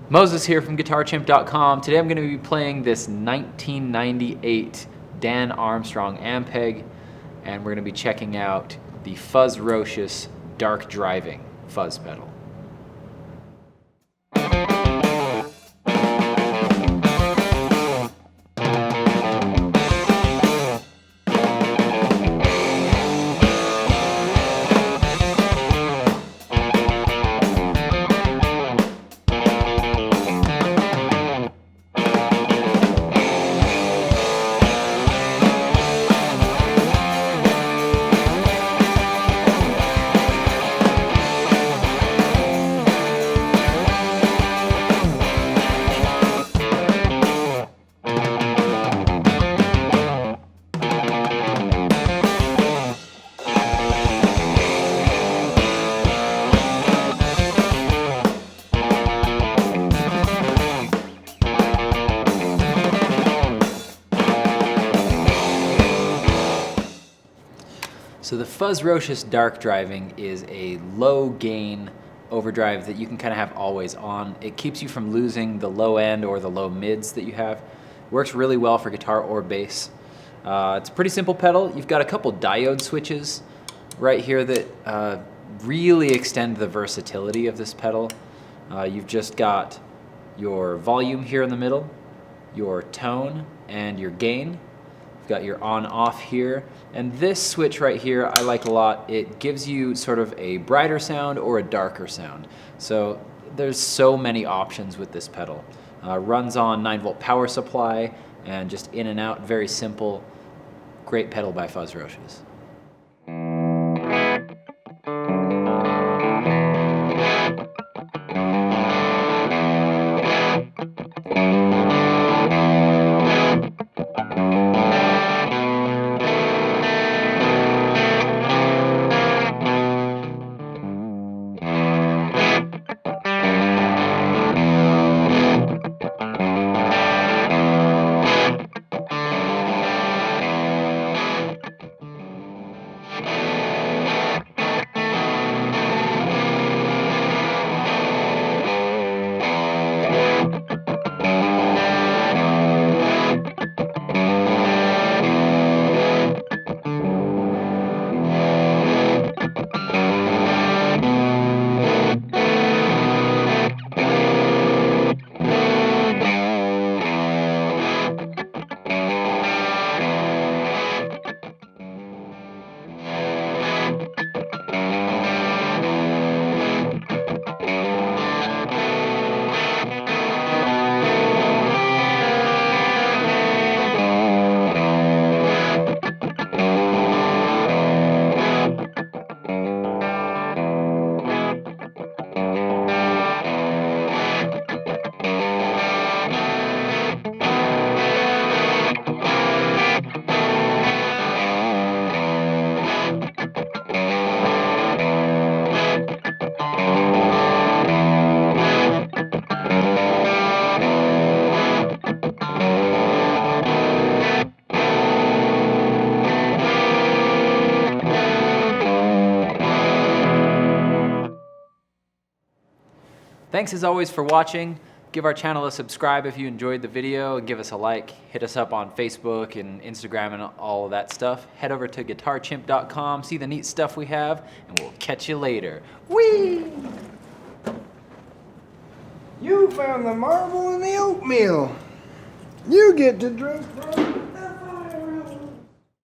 Moses here from GuitarChimp.com. Today I'm going to be playing this 1998 Dan Armstrong Ampeg, and we're going to be checking out the Fuzzrocious Dark Driving fuzz pedal. So the Fuzzrocious Dark Driving is a low gain overdrive that you can kind of have always on. It keeps you from losing the low end or the low mids that you have. It works really well for guitar or bass. It's a pretty simple pedal. You've got a couple diode switches right here that really extend the versatility of this pedal. You've just got your volume here in the middle, your tone, and your gain. Got your on-off here, and this switch right here I like a lot. It gives you sort of a brighter sound or a darker sound. So there's so many options with this pedal. Runs on 9-volt power supply and just in and out, very simple. Great pedal by Fuzzrocious. Thanks as always for watching. Give our channel a subscribe if you enjoyed the video, and give us a like. Hit us up on Facebook and Instagram and all of that stuff. Head over to GuitarChimp.com, see the neat stuff we have, and we'll catch you later. Whee! You found the marble in the oatmeal. You get to drink from